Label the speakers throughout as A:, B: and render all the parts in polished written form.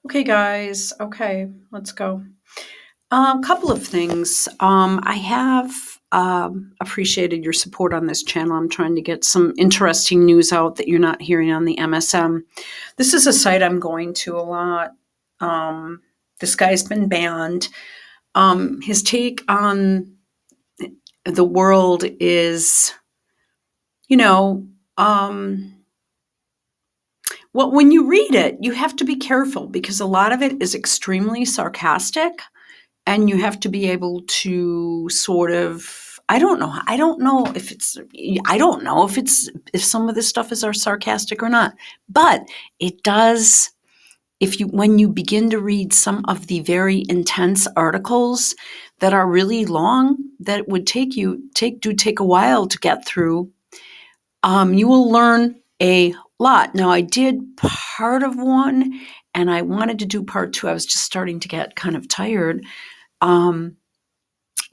A: Okay, guys. Okay, let's go. A couple of things. I have appreciated your support on this channel. I'm trying to get some interesting news out that you're not hearing on the MSM. This is a site I'm going to a lot. This guy's been banned. His take on the world is, you know, well, when you read it, you have to be careful because a lot of it is extremely sarcastic. And you have to be able to sort of, I don't know if some of this stuff is sarcastic or not, but it does. When you begin to read some of the very intense articles that are really long, that would take a while to get through, you will learn a lot. Now, I did part of one and I wanted to do part two. I was just starting to get kind of tired.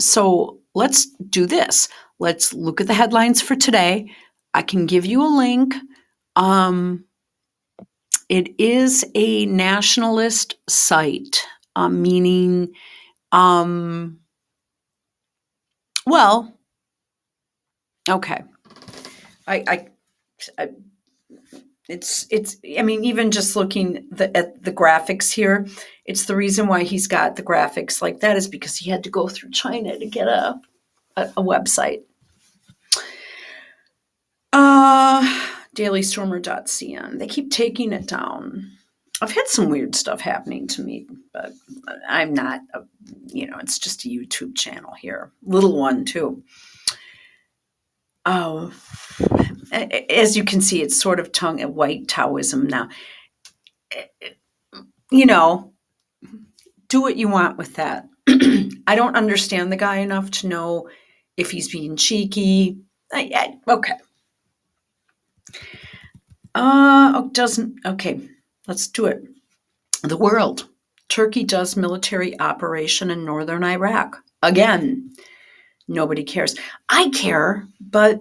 A: So let's do this. Let's look at the headlines for today. I can give you a link. It is a nationalist site, meaning, well, okay. I mean, even just looking at the graphics here, it's the reason why he's got the graphics like that is because he had to go through China to get a website. dailystormer.cn. They keep taking it down. I've had some weird stuff happening to me, but I'm not, it's just a YouTube channel here. Little one, too. Oh, as you can see, it's sort of white Taoism now. Do what you want with that. I don't understand the guy enough to know if he's being cheeky. Okay. Okay, let's do it. The world. Turkey does military operation in northern Iraq. Again, nobody cares. I care, but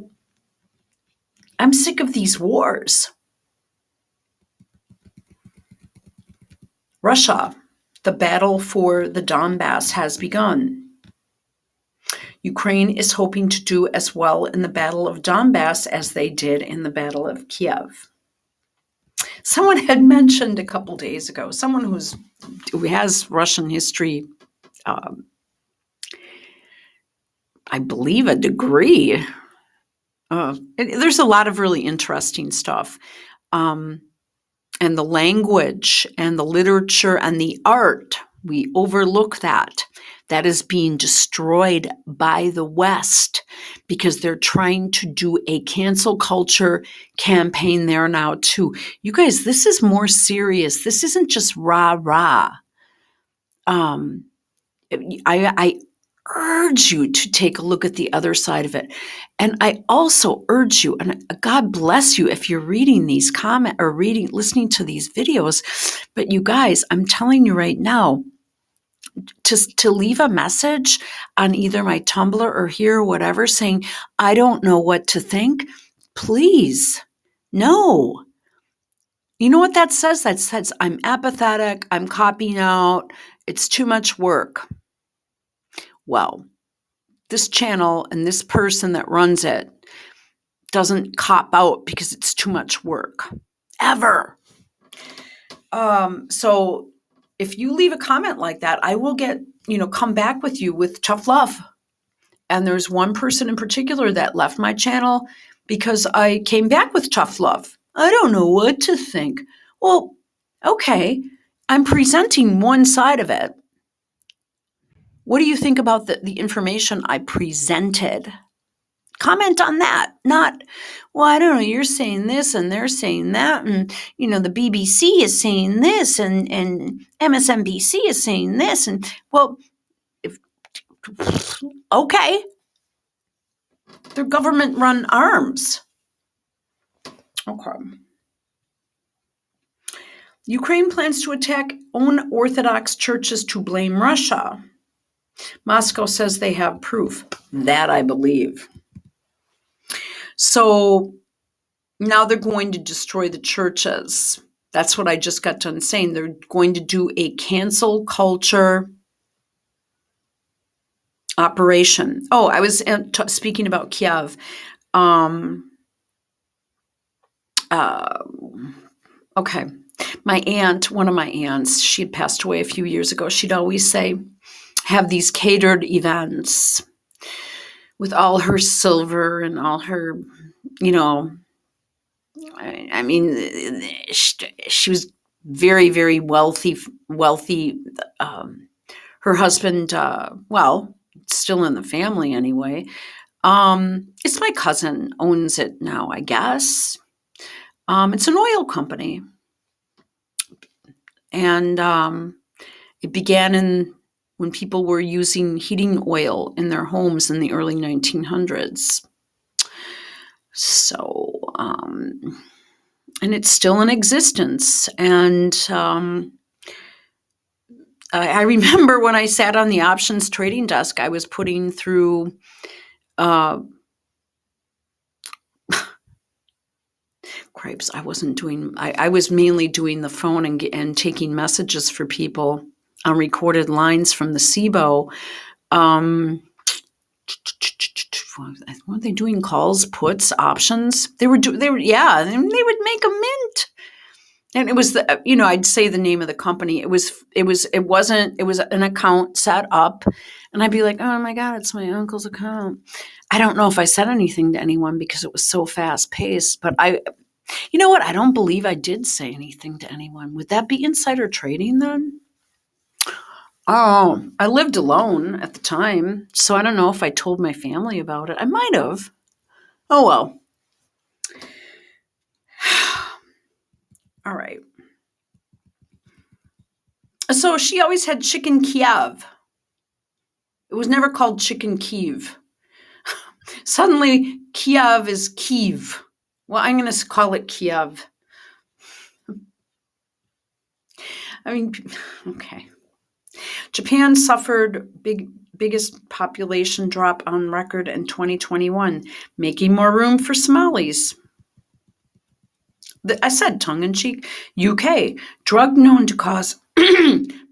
A: I'm sick of these wars. Russia. The battle for the Donbass has begun. Ukraine is hoping to do as well in the Battle of Donbass as they did in the Battle of Kiev. Someone had mentioned a couple days ago, someone who has Russian history, I believe a degree. There's a lot of really interesting stuff. And the language and the literature and the art, we overlook that. That is being destroyed by the West because they're trying to do a cancel culture campaign there now too. You guys, this is more serious. This isn't just rah-rah. I urge you to take a look at the other side of it. And I also urge you, and God bless you if you're reading these comments or listening to these videos, but you guys, I'm telling you right now, to leave a message on either my Tumblr or here or whatever saying, I don't know what to think, please, no. You know what that says? That says I'm apathetic, I'm copying out, it's too much work. Well, this channel and this person that runs it doesn't cop out because it's too much work, ever. So if you leave a comment like that, I will come back with you with tough love. And there's one person in particular that left my channel because I came back with tough love. I don't know what to think. Well, okay, I'm presenting one side of it. What do you think about the information I presented? Comment on that. Not, well, I don't know, you're saying this and they're saying that, and the BBC is saying this and MSNBC is saying this, and well, okay. They're government-run arms. Okay. Ukraine plans to attack own Orthodox churches to blame Russia. Moscow says they have proof. That I believe. So now they're going to destroy the churches. That's what I just got done saying. They're going to do a cancel culture operation. Oh, I was speaking about Kiev. Um, uh, okay. My aunt, one of my aunts, she had passed away a few years ago. She'd always say, have these catered events with all her silver and all her, you know, I mean, she was very, very wealthy. Wealthy. Her husband, well, still in the family anyway. It's my cousin owns it now, I guess. It's an oil company, and it began in when people were using heating oil in their homes in the early 1900s. So, and it's still in existence. And I remember when I sat on the options trading desk, I was putting through cripes. I wasn't doing, I was mainly doing the phone and taking messages for people on recorded lines from the SIBO. Weren't they doing calls, puts, options? They were, yeah, and they would make a mint. And it was I'd say the name of the company. It was an account set up, and I'd be like, oh my God, it's my uncle's account. I don't know if I said anything to anyone because it was so fast paced, but you know what? I don't believe I did say anything to anyone. Would that be insider trading then? Oh, I lived alone at the time, so I don't know if I told my family about it. I might have. Oh well. All right. So she always had chicken Kiev. It was never called chicken Kiev. Suddenly, Kiev is Kiev. Well, I'm going to call it Kiev. I mean, okay. Japan suffered biggest population drop on record in 2021, making more room for Somalis. I said tongue-in-cheek. UK, drug known to cause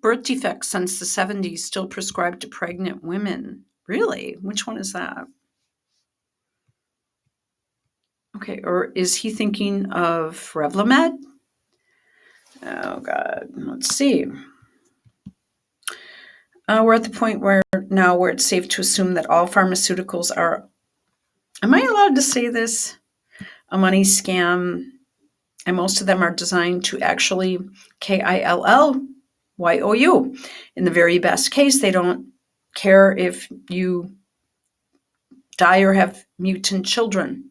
A: birth defects since the 70s, still prescribed to pregnant women. Really? Which one is that? Okay, or is he thinking of Revlimid? Oh, God. Let's see. We're at the point where it's safe to assume that all pharmaceuticals are, am I allowed to say this? A money scam. And most of them are designed to actually KILLYOU. In the very best case, they don't care if you die or have mutant children,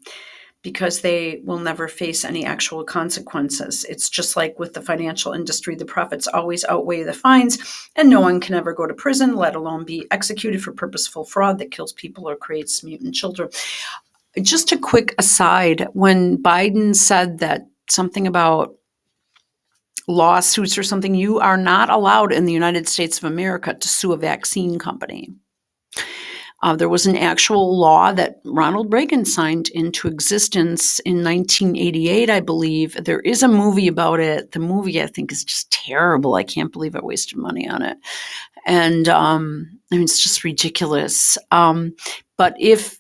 A: because they will never face any actual consequences. It's just like with the financial industry, the profits always outweigh the fines, and no one can ever go to prison, let alone be executed for purposeful fraud that kills people or creates mutant children. Just a quick aside, when Biden said that something about lawsuits or something, you are not allowed in the United States of America to sue a vaccine company. There was an actual law that Ronald Reagan signed into existence in 1988, I believe. There is a movie about it. The movie, I think, is just terrible. I can't believe I wasted money on it. And I mean, it's just ridiculous. But if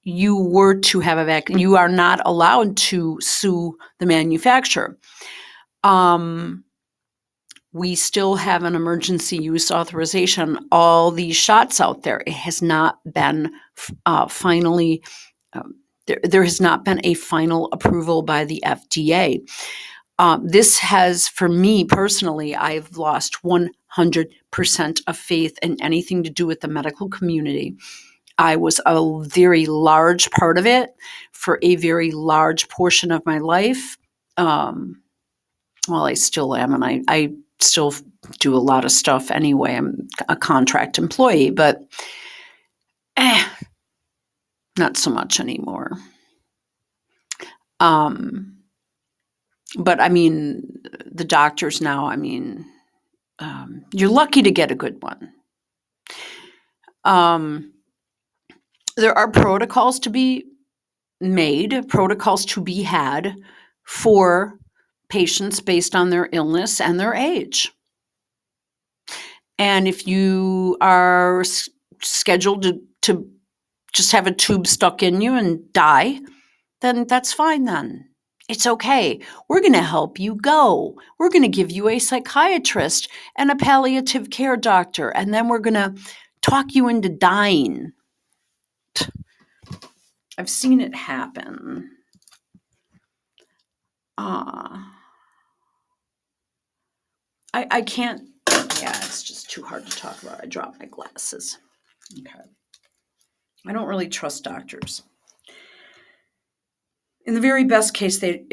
A: you were to have a vaccine, you are not allowed to sue the manufacturer. We still have an emergency use authorization. All these shots out there, it has not been finally, there has not been a final approval by the FDA. This has, for me personally, I've lost 100% of faith in anything to do with the medical community. I was a very large part of it for a very large portion of my life. Well, I still am, and I still do a lot of stuff anyway. I'm a contract employee, but not so much anymore. But I mean, the doctors now, I mean, you're lucky to get a good one. There are protocols to be made, protocols to be had for patients based on their illness and their age. And if you are scheduled to just have a tube stuck in you and die, then that's fine then. It's okay. We're going to help you go. We're going to give you a psychiatrist and a palliative care doctor, and then we're going to talk you into dying. I've seen it happen. I can't, yeah, it's just too hard to talk about. I dropped my glasses. Okay. I don't really trust doctors. In the very best case, they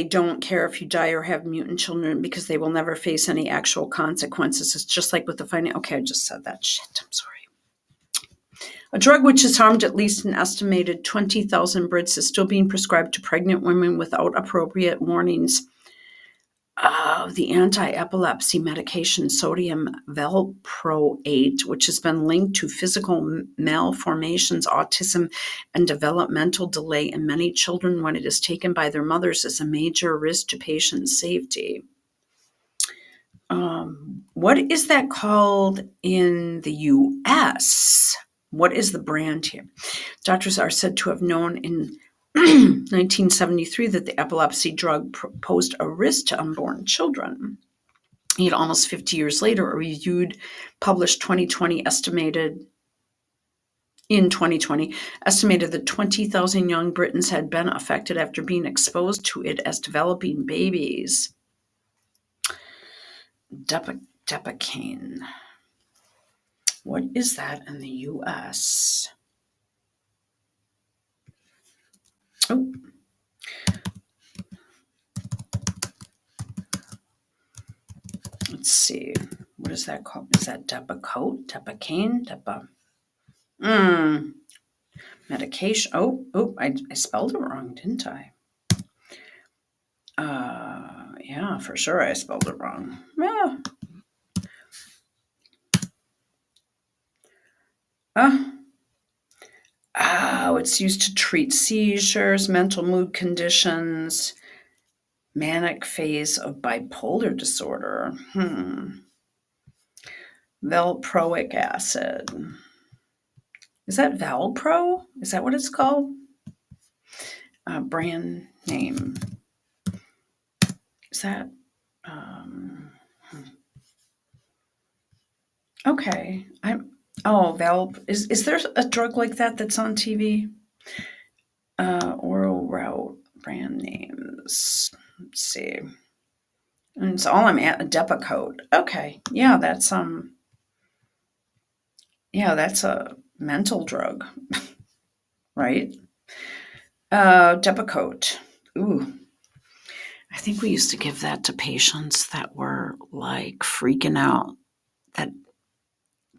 A: don't care if you die or have mutant children because they will never face any actual consequences. It's just like with the okay, I just said that shit. I'm sorry. A drug which has harmed at least an estimated 20,000 Brits is still being prescribed to pregnant women without appropriate warnings. The anti-epilepsy medication sodium valproate, which has been linked to physical malformations, autism, and developmental delay in many children when it is taken by their mothers, is a major risk to patient safety. What is that called in the U.S.? What is the brand here? Doctors are said to have known in 1973 that the epilepsy drug posed a risk to unborn children. Yet almost 50 years later, a reviewed, published 2020 estimated that 20,000 young Britons had been affected after being exposed to it as developing babies. Depacane. What is that in the U.S.? Oh. Let's see. What is that called? Is that Depakote? Depacane? Medication. Oh, I spelled it wrong, didn't I? Yeah, for sure I spelled it wrong. Yeah. It's used to treat seizures, mental mood conditions, manic phase of bipolar disorder. Valproic acid. Is that Valpro? Is that what it's called? Brand name. Is that? Okay. Is there a drug like that that's on TV? Oral route brand names. Let's see. And it's all I'm at, a Depakote. Okay. Yeah, that's a mental drug. Right? Depakote. Ooh. I think we used to give that to patients that were like freaking out, that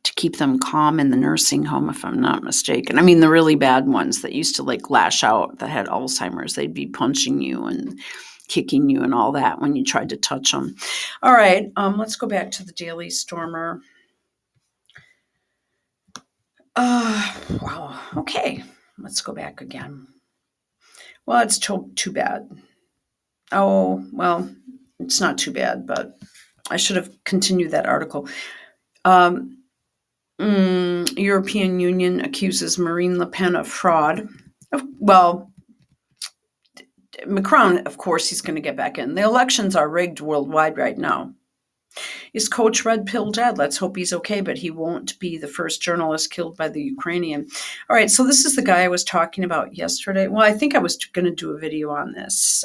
A: to keep them calm in the nursing home, if I'm not mistaken. I mean, the really bad ones that used to like lash out, that had Alzheimer's, they'd be punching you and kicking you and all that when you tried to touch them. All right, let's go back to the Daily Stormer. Wow. Okay, let's go back again. Well, it's too bad. Oh, well, it's not too bad, but I should have continued that article. European Union accuses Marine Le Pen of fraud. Well, Macron, of course, he's going to get back in. The elections are rigged worldwide right now. Is Coach Red Pill dead? Let's hope he's okay, but he won't be the first journalist killed by the Ukrainian. All right, so this is the guy I was talking about yesterday. Well, I think I was going to do a video on this.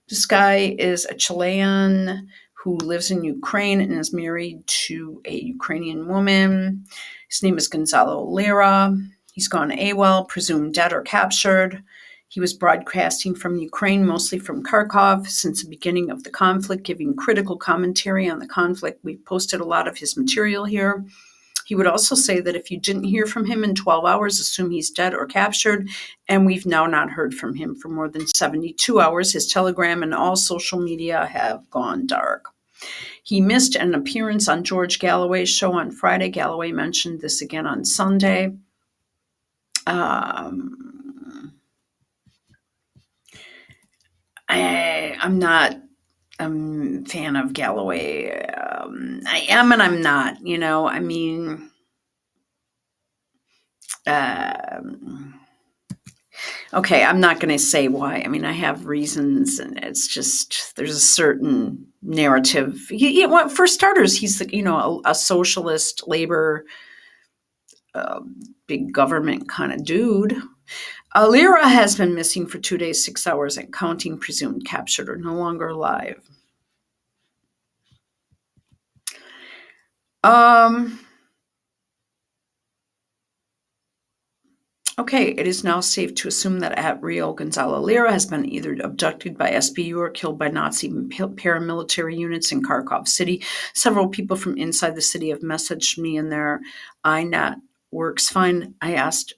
A: This guy is a Chilean who lives in Ukraine and is married to a Ukrainian woman. His name is Gonzalo Lira. He's gone AWOL, presumed dead or captured. He was broadcasting from Ukraine, mostly from Kharkov, since the beginning of the conflict, giving critical commentary on the conflict. We've posted a lot of his material here. He would also say that if you didn't hear from him in 12 hours, assume he's dead or captured, and we've now not heard from him for more than 72 hours. His Telegram and all social media have gone dark. He missed an appearance on George Galloway's show on Friday. Galloway mentioned this again on Sunday. I'm not a fan of Galloway. I am and I'm not. I mean, okay, I'm not going to say why. I mean, I have reasons, and it's just there's a certain narrative. Well, for starters, he's a socialist, labor, uh, big government kind of dude. Lyra has been missing for 2 days, 6 hours, and counting. Presumed captured or no longer alive. Um. Okay, it is now safe to assume that at Rio Gonzalo Lira has been either abducted by SBU or killed by Nazi paramilitary units in Kharkov City. Several people from inside the city have messaged me in their iNet works fine. I asked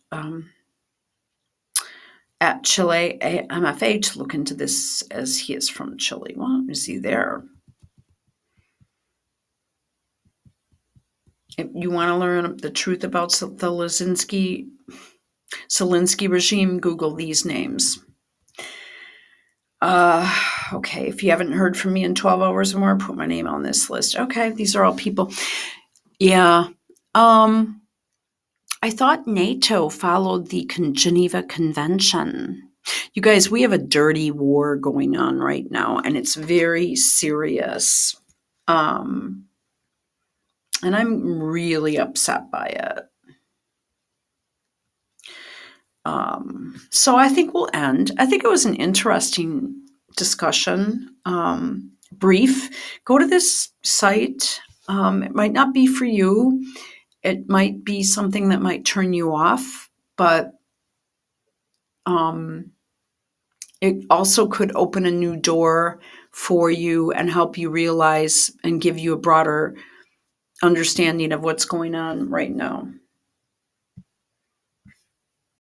A: at Chile MFA to look into this as he is from Chile. Well, is he there? If you want to learn the truth about the Zelensky regime, Google these names. Okay, if you haven't heard from me in 12 hours or more, put my name on this list. Okay, these are all people. Yeah. I thought NATO followed the Geneva Convention. You guys, we have a dirty war going on right now, and it's very serious. And I'm really upset by it. So I think we'll end. I think it was an interesting discussion. Brief. Go to this site. It might not be for you. It might be something that might turn you off, but it also could open a new door for you and help you realize and give you a broader understanding of what's going on right now.